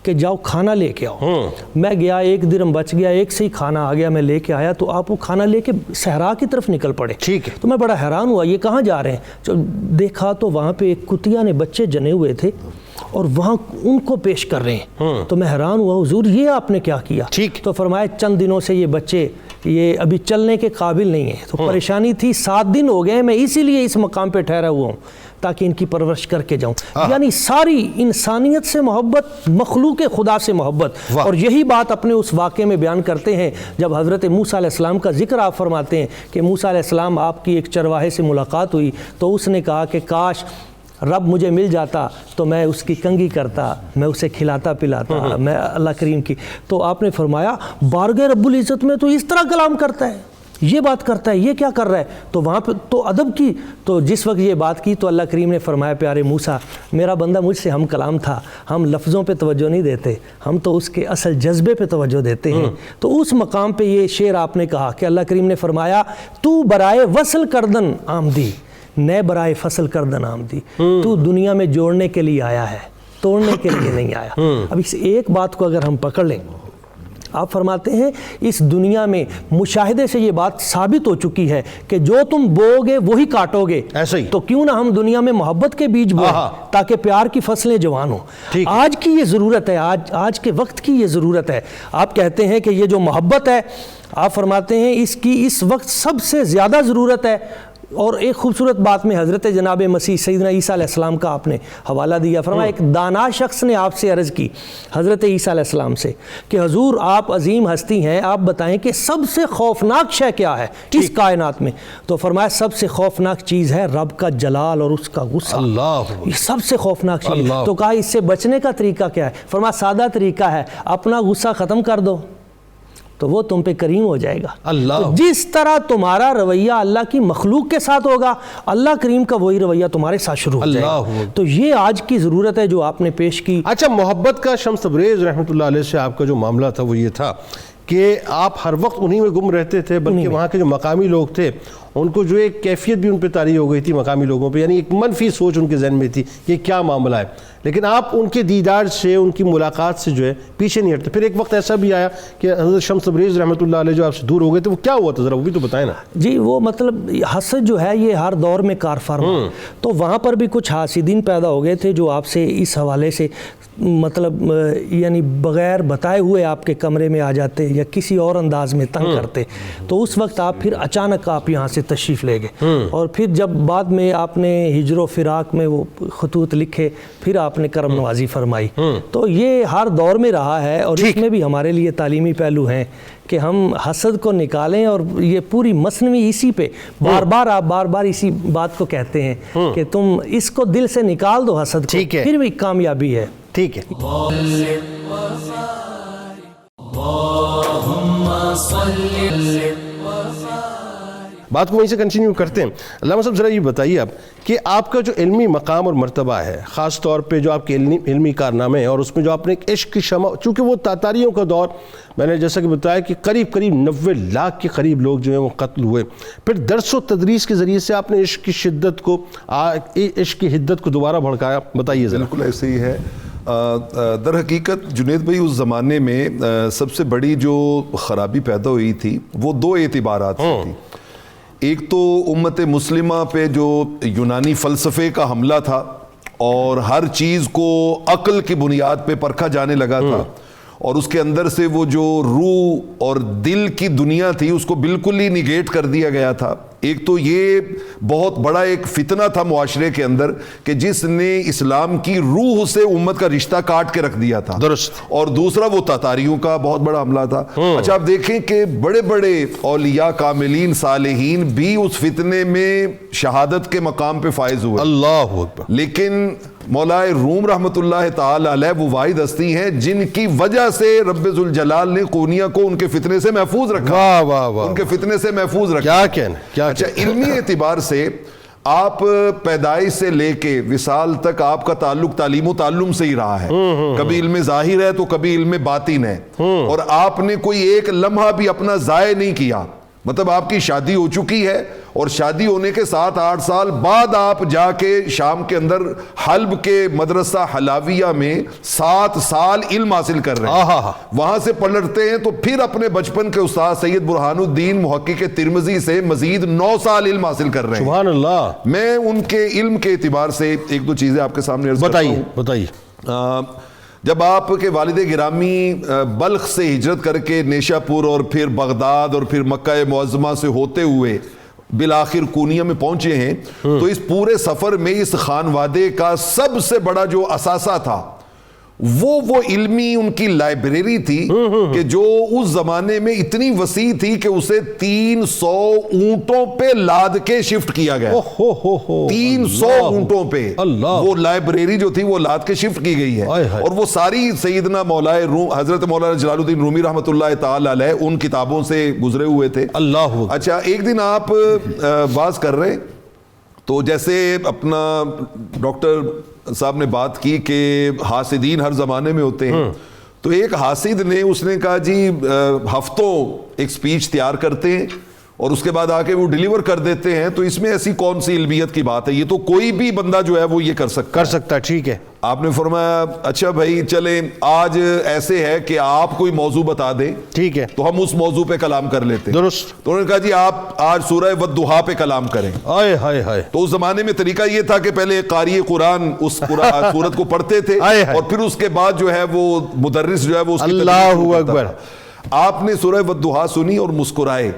کہ جاؤ کھانا لے کے آؤ، میں گیا 1 درم بچ گیا، ایک سے ہی کھانا آ گیا، میں لے کے آیا، تو آپ وہ کھانا لے کے صحرا کی طرف نکل پڑے۔ تو میں بڑا حیران ہوا یہ کہاں جا رہے ہیں؟ جو دیکھا تو وہاں پہ ایک کتیا نے بچے جنے ہوئے تھے اور وہاں ان کو پیش کر رہے ہیں۔ تو میں حیران ہوا حضور یہ آپ نے کیا کیا؟ تو فرمایا چند دنوں سے یہ بچے یہ ابھی چلنے کے قابل نہیں ہیں، تو پریشانی تھی، 7 دن ہو گئے، میں اسی لیے اس مقام پہ ٹھہرا ہوا ہوں تاکہ ان کی پرورش کر کے جاؤں۔ یعنی ساری انسانیت سے محبت، مخلوق خدا سے محبت، اور یہی بات اپنے اس واقعے میں بیان کرتے ہیں جب حضرت موسیٰ علیہ السلام کا ذکر آپ فرماتے ہیں کہ موسیٰ علیہ السلام آپ کی ایک چرواہے سے ملاقات ہوئی، تو اس نے کہا کہ کاش رب مجھے مل جاتا تو میں اس کی کنگھی کرتا، میں اسے کھلاتا پلاتا، میں اللہ کریم کی۔ تو آپ نے فرمایا بارگاہ رب العزت میں تو اس طرح کلام کرتا ہے، یہ بات کرتا ہے، یہ کیا کر رہا ہے؟ تو وہاں پہ تو ادب کی، تو جس وقت یہ بات کی تو اللہ کریم نے فرمایا پیارے موسیٰ، میرا بندہ مجھ سے ہم کلام تھا، ہم لفظوں پہ توجہ نہیں دیتے، ہم تو اس کے اصل جذبے پہ توجہ دیتے ہیں۔ تو اس مقام پہ یہ شعر آپ نے کہا کہ اللہ کریم نے فرمایا تو برائے وصل کردن آمدی، نئے برائے فصل کردن آمدی، تو دنیا میں جوڑنے کے لیے آیا ہے، توڑنے کے لیے نہیں آیا۔ اب اس ایک بات کو اگر ہم پکڑ لیں آپ فرماتے ہیں اس دنیا میں مشاہدے سے یہ بات ثابت ہو چکی ہے کہ جو تم بو گے وہی کاٹو گے، ایسا ہی تو کیوں نہ ہم دنیا میں محبت کے بیج بوئیں تاکہ پیار کی فصلیں جوان ہوں۔ آج کی یہ ضرورت ہے، آج کے وقت کی یہ ضرورت ہے۔ آپ کہتے ہیں کہ یہ جو محبت ہے، آپ فرماتے ہیں اس کی اس وقت سب سے زیادہ ضرورت ہے۔ اور ایک خوبصورت بات میں حضرت جناب مسیح سیدنا عیسیٰ علیہ السلام کا آپ نے حوالہ دیا، فرمایا ایک دانا شخص نے آپ سے عرض کی حضرت عیسیٰ علیہ السلام سے کہ حضور آپ عظیم ہستی ہیں، آپ بتائیں کہ سب سے خوفناک شے کیا ہے اس کائنات میں؟ تو فرمایا سب سے خوفناک چیز ہے رب کا جلال اور اس کا غصہ، یہ سب سے خوفناک چیز۔ تو کہا اس سے بچنے کا طریقہ کیا ہے؟ فرمایا سادہ طریقہ ہے، اپنا غصہ ختم کر دو تو وہ تم پہ کریم ہو جائے گا۔ تو جس طرح تمہارا رویہ اللہ کی مخلوق کے ساتھ ہوگا، اللہ کریم کا وہی رویہ تمہارے ساتھ شروع ہو جائے گا۔ تو یہ آج کی ضرورت ہے جو آپ نے پیش کی۔ اچھا، محبت کا شمس تبریز رحمۃ اللہ علیہ سے آپ کا جو معاملہ تھا وہ یہ تھا کہ آپ ہر وقت انہی میں گم رہتے تھے، بلکہ وہاں کے جو مقامی لوگ تھے ان کو جو ایک کیفیت بھی ان پہ طاری ہو گئی تھی مقامی لوگوں پہ، یعنی ایک منفی سوچ ان کے ذہن میں تھی کہ کیا معاملہ ہے، لیکن آپ ان کے دیدار سے، ان کی ملاقات سے جو ہے پیچھے نہیں ہٹتے۔ پھر ایک وقت ایسا بھی آیا کہ حضرت شمس تبریز رحمۃ اللہ علیہ جو آپ سے دور ہو گئے تھے، وہ کیا ہوا تھا ذرا وہ بھی تو بتائیں نا۔ جی وہ مطلب حسد جو ہے یہ ہر دور میں کار فرما، تو وہاں پر بھی کچھ حاسدین پیدا ہو گئے تھے جو آپ سے اس حوالے سے مطلب یعنی بغیر بتائے ہوئے آپ کے کمرے میں آ جاتے یا کسی اور انداز میں تنگ کرتے، تو اس وقت آپ پھر اچانک آپ یہاں سے تشریف لے گئے، اور پھر جب بعد میں آپ نے ہجر و فراق میں وہ خطوط لکھے، پھر آپ نے کرم نوازی فرمائی۔ تو یہ ہر دور میں رہا ہے، اور اس میں بھی ہمارے لیے تعلیمی پہلو ہیں کہ ہم حسد کو نکالیں، اور یہ پوری مثنوی اسی پہ آپ بار بار اسی بات کو کہتے ہیں کہ تم اس کو دل سے نکال دو حسد کو، پھر بھی کامیابی ہے۔ ٹھیک ہے، بات کو وہیں سے کنٹینیو کرتے ہیں۔ علامہ صاحب ذرا یہ بتائیے آپ کہ آپ کا جو علمی مقام اور مرتبہ ہے، خاص طور پہ جو آپ کے علمی کارنامے ہیں، اور اس میں جو آپ نے ایک عشق کی شمع، چونکہ وہ تاتاریوں کا دور، میں نے جیسا کہ بتایا کہ قریب 90 لاکھ کے قریب لوگ جو ہیں وہ قتل ہوئے، پھر درس و تدریس کے ذریعے سے آپ نے عشق کی شدت کو، عشق کی حدت کو دوبارہ بھڑکایا، بتائیے ذرا۔ بالکل ایسے ہی ہے۔ در حقیقت جنید بھائی اس زمانے میں سب سے بڑی جو خرابی پیدا ہوئی تھی وہ دو اعتبارات سے تھی۔ ایک تو امت مسلمہ پہ جو یونانی فلسفے کا حملہ تھا، اور ہر چیز کو عقل کی بنیاد پہ پرکھا جانے لگا تھا، اور اس کے اندر سے وہ جو روح اور دل کی دنیا تھی اس کو بالکل ہی نیگیٹ کر دیا گیا تھا۔ ایک تو یہ بہت بڑا ایک فتنہ تھا معاشرے کے اندر کہ جس نے اسلام کی روح سے امت کا رشتہ کاٹ کے رکھ دیا تھا، درست۔ اور دوسرا وہ تاتاریوں کا بہت بڑا حملہ تھا۔ اچھا آپ دیکھیں کہ بڑے بڑے اولیاء، کاملین، صالحین بھی اس فتنے میں شہادت کے مقام پہ فائز ہوئے، اللہ اکبر، لیکن مولا روم رحمت اللہ تعالی علیہ وہ واحد ہستی ہیں جن کی وجہ سے رب ذوالجلال نے قونیہ کو ان کے فتنے سے محفوظ رکھا، واہ واہ واہ، ان کے فتنے سے محفوظ رکھا۔ کیا کہنا۔ اچھا علمی اعتبار سے آپ پیدائش سے لے کے وصال تک آپ کا تعلق تعلیم و تعلم سے ہی رہا ہے، کبھی علم ظاہر ہے تو کبھی علم باطن ہے، اور آپ نے کوئی ایک لمحہ بھی اپنا ضائع نہیں کیا۔ مطلب آپ کی شادی ہو چکی ہے، اور شادی ہونے کے 7-8 سال بعد آپ جا کے شام کے اندر حلب کے مدرسہ حلاویہ میں 7 سال علم حاصل کر رہے ہیں، وہاں سے پلٹتے ہیں تو پھر اپنے بچپن کے استاد سید برہان الدین محقق ترمذی سے مزید 9 سال علم حاصل کر رہے ہیں۔ سبحان اللہ۔ میں ان کے علم کے اعتبار سے ایک دو چیزیں آپ کے سامنے عرض کرتا ہوں۔ بتائیے۔ جب آپ کے والد گرامی بلخ سے ہجرت کر کے نیشا پور اور پھر بغداد اور پھر مکہ معظمہ سے ہوتے ہوئے بالآخر قونیہ میں پہنچے ہیں، تو اس پورے سفر میں اس خانوادے کا سب سے بڑا جو اثاثہ تھا وہ علمی ان کی لائبریری تھی کہ جو اس زمانے میں اتنی وسیع تھی کہ اسے 300 اونٹوں پہ لاد کے شفٹ کیا گیا۔ 300 اونٹوں پہ وہ لائبریری جو تھی وہ لاد کے شفٹ کی گئی ہے، اور وہ ساری سیدنا مولا حضرت مولانا جلال الدین رومی رحمۃ اللہ تعالی علیہ ان کتابوں سے گزرے ہوئے تھے۔ اللہ۔ اچھا ایک دن آپ باز کر رہے تو جیسے اپنا ڈاکٹر صاحب نے بات کی کہ حاسدین ہر زمانے میں ہوتے ہیں، تو ایک حاسد نے اس نے کہا جی ہفتوں ایک سپیچ تیار کرتے ہیں اور اس کے بعد آ کے وہ ڈیلیور کر دیتے ہیں، تو اس میں ایسی کون سی علمیت کی بات ہے؟ یہ تو کوئی بھی بندہ جو ہے وہ یہ کر سکتا ہے. ٹھیک ہے. آپ نے فرمایا اچھا بھائی چلیں آج ایسے ہے کہ آپ کوئی موضوع بتا دیں، ٹھیک ہے، تو ہم اس موضوع پہ کلام کر لیتے ہیں. درست. تو انہوں نے کہا جی آپ آج سورہ والضحیٰ پہ کلام کریں. آئے ہائے ہائے. تو اس زمانے میں طریقہ یہ تھا کہ پہلے قاری قرآن اس سورت کو پڑھتے تھے اور پھر اس کے بعد جو ہے وہ مدرس جو ہے وہ اس کی اللہ اکبر. آپ نے سورہ والضحیٰ سنی اور مسکرائے،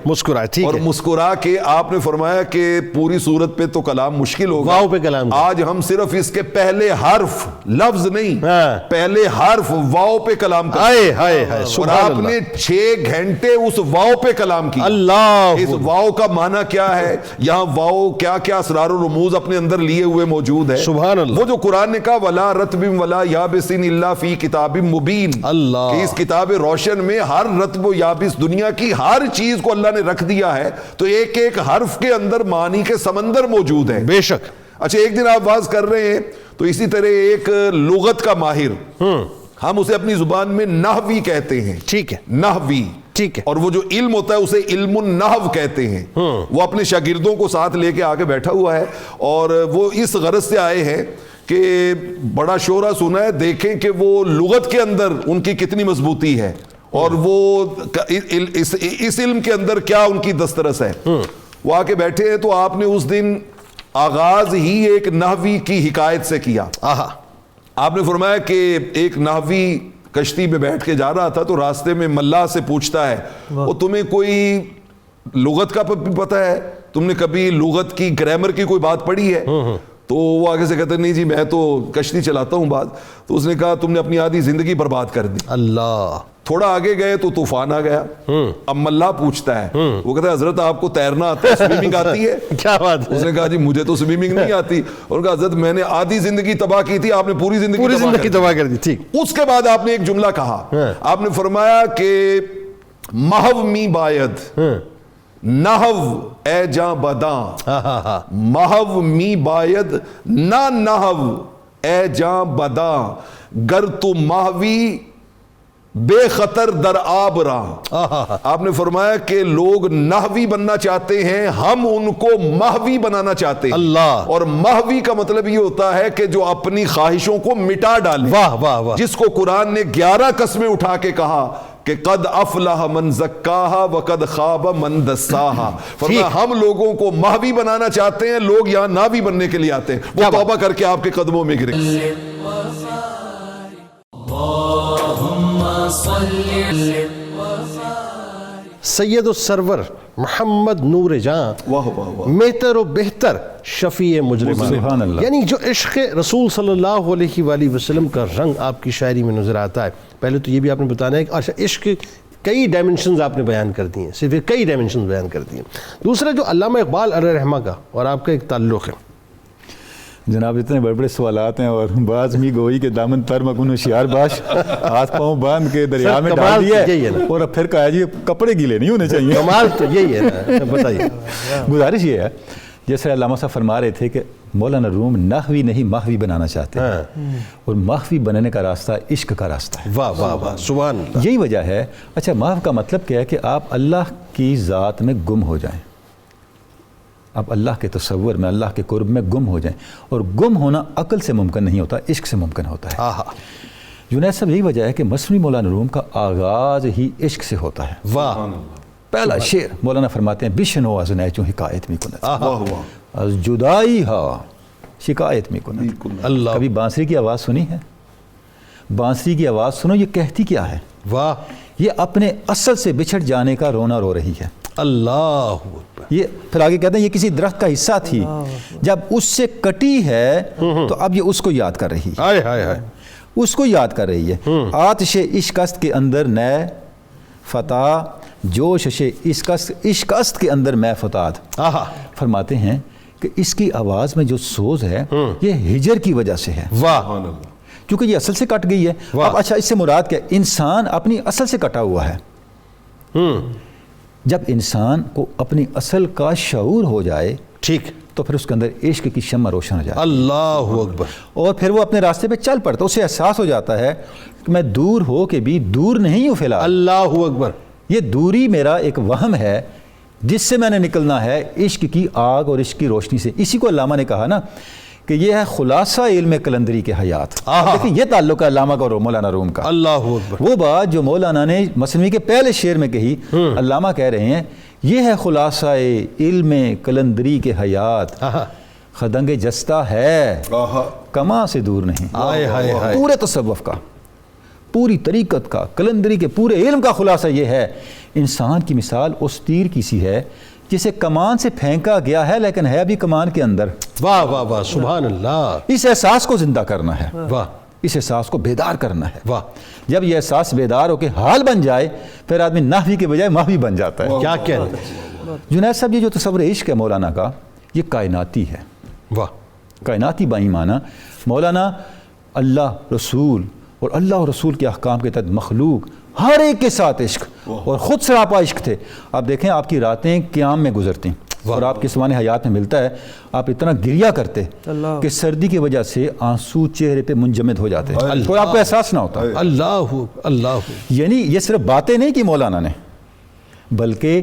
ٹھیک اور ہے. مسکرا کے آپ نے فرمایا کہ پوری صورت پہ تو کلام مشکل ہوگا، واو پہ کلام. آج ہم صرف اس کے پہلے حرف، لفظ نہیں، ہاں. پہلے حرف واو پہ کلام کرتے آئے ہائے ہائے. اور آپ نے 6 گھنٹے اس واو پہ کلام کیا. اللہ. اس واو کا معنی کیا ہے؟ یہاں واو کیا کیا اسرار و رموز اپنے اندر لیے ہوئے موجود ہے. سبحان اللہ. وہ جو قرآن نے کہا ولا رطب ولا یابس الا فی کتاب مبین، اللہ، کہ اس کتاب روشن میں ہر رطب و یابس دنیا کی ہر چیز کو اللہ نے رکھ دیا ہے، تو ایک ایک حرف کے اندر معنی کے سمندر موجود ہے. بے شک. اچھا ایک دن آپ واز کر رہے ہیں تو اسی طرح ایک لغت کا ماہر، ہم اسے اپنی زبان میں نحوی کہتے ہیں. ٹھیک ہے. نحوی. ٹھیک ہے. اور وہ جو علم ہوتا ہے اسے علم النحو کہتے ہیں. وہ اپنے شاگردوں کو ساتھ لے کے آگے بیٹھا ہوا ہے اور وہ اس غرض سے آئے ہیں کہ بڑا شورا سنا ہے، دیکھیں کہ وہ لغت کے اندر ان کی کتنی مضبوطی ہے اور وہ اس علم کے اندر کیا ان کی دسترس ہے. وہ آ کے بیٹھے ہیں تو آپ نے اس دن آغاز ہی ایک نحوی کی حکایت سے کیا. آپ نے فرمایا کہ ایک نحوی کشتی میں بیٹھ کے جا رہا تھا تو راستے میں ملا سے پوچھتا ہے وہ تمہیں کوئی لغت کا پتہ ہے؟ تم نے کبھی لغت کی گرامر کی کوئی بات پڑھی ہے؟ تو وہ آگے سے کہتے نہیں جی میں تو کشتی چلاتا ہوں بعد. تو اس نے کہا تم نے اپنی آدھی زندگی برباد کر دی. اللہ. تھوڑا آگے گئے تو طوفان آ گیا. اب ملا پوچھتا ہے، وہ کہتا ہے حضرت آپ کو تیرنا آتا ہے، سوئمنگ آتی ہے؟ کیا بات ہے. اس نے کہا جی مجھے تو سوئمنگ نہیں آتی. اور کہا حضرت میں نے آدھی زندگی تباہ کی تھی، آپ نے پوری زندگی تباہ کر دی. ٹھیک. اس کے بعد آپ نے ایک جملہ کہا، آپ نے فرمایا کہ محو می باید نحو اے جاں بداں، محو می باید نہ نحو اے جاں بداں، گر تو محوی بے خطر در آب راں. آپ نے فرمایا کہ لوگ نحوی بننا چاہتے ہیں، ہم ان کو محوی بنانا چاہتے ہیں. اللہ. اور محوی کا مطلب یہ ہوتا ہے کہ جو اپنی خواہشوں کو مٹا ڈالے. واہ واہ واہ. جس کو قرآن نے 11 قسمیں اٹھا کے کہا کہ قد افلح من زکاہا وقد خاب من دساہا. فرمایا ہم لوگوں کو محوی بنانا چاہتے ہیں، لوگ یہاں ناوی بننے کے لیے آتے ہیں. وہ توبہ کر کے آپ کے قدموں میں گرے. سید السرور محمد نور جاں، واہ واہ واہ، بہتر و بہتر شفیع مجرمان. سبحان اللہ. یعنی جو عشق رسول صلی اللہ علیہ وآلہ وسلم کا رنگ آپ کی شاعری میں نظر آتا ہے. پہلے تو یہ بھی آپ نے بتانا ہے کہ اچھا عشق کئی ڈائمنشنز آپ نے بیان کر دی ہیں، صرف کئی ڈائمنشنز بیان کر دی ہیں. دوسرا جو علامہ اقبال علیہ رحمہ کا اور آپ کا ایک تعلق ہے. جناب اتنے بڑے بڑے سوالات ہیں اور بعض می گوئی کے دامن تر مکن ہوشیار باش، ہاتھ پاؤں باندھ کے دریا میں ڈال دیا اور پھر کہا جی کپڑے گیلے نہیں ہونے چاہیے. کمال تو یہی ہے نا. بتائیے. گزارش یہ ہے جیسے علامہ صاحب فرما رہے تھے کہ مولانا روم نحوی نہیں محوی بنانا چاہتے ہیں، اور محوی بننے کا راستہ عشق کا راستہ ہے. واہ واہ واہ. سبحان اللہ. یہی وجہ ہے. اچھا محو کا مطلب کیا ہے کہ آپ اللہ کی ذات میں گم ہو جائیں، آپ اللہ کے تصور میں، اللہ کے قرب میں گم ہو جائیں. اور گم ہونا عقل سے ممکن نہیں ہوتا، عشق سے ممکن ہوتا ہے. جنید صاحب یہی وجہ ہے کہ مصنوعی مولانا روم کا آغاز ہی عشق سے ہوتا ہے. واہ. پہلا شعر مولانا فرماتے ہیں بشنو از نیچوں حکایت می کند، از جدائی ہا شکایت می کند. اللہ. کبھی بانسری کی آواز سنی ہے؟ بانسری کی آواز سنو، یہ کہتی کیا ہے؟ واہ. یہ اپنے اصل سے بچھڑ جانے کا رونا رو رہی ہے. اللہ. یہ پھر آگے کہتے ہیں یہ کسی درخت کا حصہ تھی، جب اس سے کٹی ہے تو اب یہ اس کو یاد کر رہی ہے، اس کو یاد کر رہی ہے. آتش عشقست کے اندر نئے فتح، جوش عشقست کے اندر میں فتاد. فرماتے ہیں کہ اس کی آواز میں جو سوز ہے یہ ہجر کی وجہ سے ہے. واہ. کیونکہ یہ اصل سے کٹ گئی ہے. اب اچھا اس سے مراد کیا؟ انسان اپنی اصل سے کٹا ہوا ہے. جب انسان کو اپنی اصل کا شعور ہو جائے ٹھیک تو پھر اس کے اندر عشق کی شمع روشن ہو جاتی ہے. اللہ اکبر. اور پھر وہ اپنے راستے پہ چل پڑتا، اسے احساس ہو جاتا ہے کہ میں دور ہو کے بھی دور نہیں ہوں فی الحال. اللہ اکبر. یہ دوری میرا ایک وہم ہے، جس سے میں نے نکلنا ہے عشق کی آگ اور عشق کی روشنی سے. اسی کو علامہ نے کہا نا کہ یہ ہے خلاصہ علم قلندری کے حیات. دیکھیں یہ تعلق ہے علامہ کا اور مولانا روم کا. اللہ اکبر. وہ بات جو مولانا نے مثنوی کے پہلے شعر میں کہی, علامہ کہہ رہے ہیں یہ ہے خلاصہ علم قلندری کے حیات, خدنگ جستہ ہے کما سے دور نہیں. پورے تصوف کا, پوری طریقت کا, قلندری کے پورے علم کا خلاصہ یہ ہے, انسان کی مثال اس تیر کی سی ہے جسے کمان سے پھینکا گیا ہے لیکن ہے ابھی کمان کے اندر. واہ واہ واہ, سبحان اللہ. اس احساس کو زندہ کرنا ہے, واہ, اس احساس کو بیدار کرنا ہے. واہ, جب یہ احساس بیدار ہو کے حال بن جائے پھر آدمی نحوی کے بجائے ماہوی بن جاتا ہے. کیا کہنا. جنید صاحب یہ جو تصور عشق ہے مولانا کا یہ کائناتی ہے. واہ, کائناتی بائیمانہ. مولانا اللہ رسول اور اللہ اور رسول کے احکام کے تحت مخلوق ہر ایک کے ساتھ عشق اور خود سراپا عشق تھے. آپ دیکھیں آپ کی راتیں قیام میں گزرتی اور آپ کے سوانح حیات میں ملتا ہے آپ اتنا گریا کرتے کہ سردی کی وجہ سے آنسو چہرے پہ منجمد ہو جاتے اور آپ کو احساس نہ ہوتا. اللہ اللہ. یعنی یہ صرف باتیں نہیں کی مولانا نے بلکہ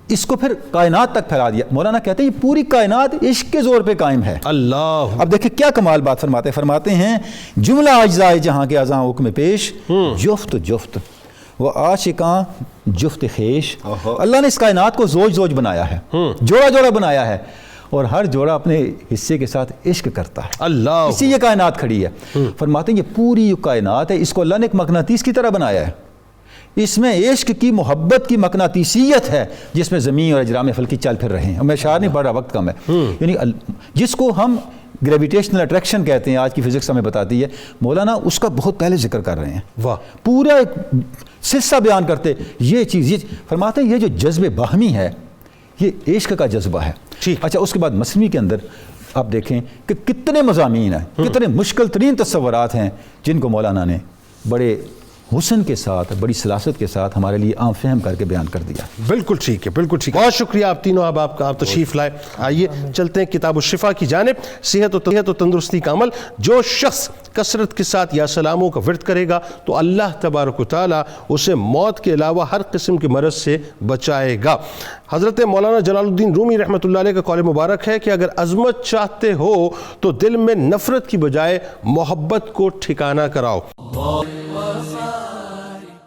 اس کو پھر کائنات تک پھیلا دیا. مولانا کہتے ہیں یہ پوری کائنات عشق کے زور پہ قائم ہے. اللہ. اب دیکھیں کیا کمال بات فرماتے ہیں جملہ اجزائے جہاں کے اذاں حکم پیش, جفت جفت وہ عاشقاں جفت خیش. اللہ نے اس کائنات کو زوج زوج بنایا ہے, جوڑا جوڑا بنایا ہے اور ہر جوڑا اپنے حصے کے ساتھ عشق کرتا ہے. اللہ. اسی یہ کائنات کھڑی ہے. فرماتے ہیں یہ پوری کائنات ہے اس کو اللہ نے ایک مقناطیس کی طرح بنایا ہے. اس میں عشق کی محبت کی مقناطیسیت ہے جس میں زمین اور اجرام فلکی چل پھر رہے ہیں. میں اشعار نہیں پڑھ رہا, وقت کم ہے. یعنی جس کو ہم گریویٹیشنل اٹریکشن کہتے ہیں, آج کی فزکس ہمیں بتاتی ہے, مولانا اس کا بہت پہلے ذکر کر رہے ہیں. واہ. پورا ایک سلسلہ بیان کرتے یہ چیز, یہ فرماتے ہیں یہ جو جذب باہمی ہے یہ عشق کا جذبہ ہے. اچھا اس کے بعد مثنوی کے اندر آپ دیکھیں کہ کتنے مضامین ہیں, کتنے مشکل ترین تصورات ہیں جن کو مولانا نے بڑے حسن کے ساتھ, بڑی سلاست کے ساتھ ہمارے لیے عام فہم کر کے بیان کر دیا. بالکل ٹھیک ہے, بالکل ٹھیک ہے. بہت شکریہ آپ تینوں, آپ تشریف لائے. آئیے چلتے ہیں کتاب الشفا کی جانب. صحت و تندرستی کا عمل جو شخص کثرت کے ساتھ یا سلاموں کا ورد کرے گا تو اللہ تبارک و تعالیٰ اسے موت کے علاوہ ہر قسم کے مرض سے بچائے گا. حضرت مولانا جلال الدین رومی رحمۃ اللہ علیہ کا قول مبارک ہے کہ اگر عظمت چاہتے ہو تو دل میں نفرت کی بجائے محبت کو ٹھکانہ کراؤ.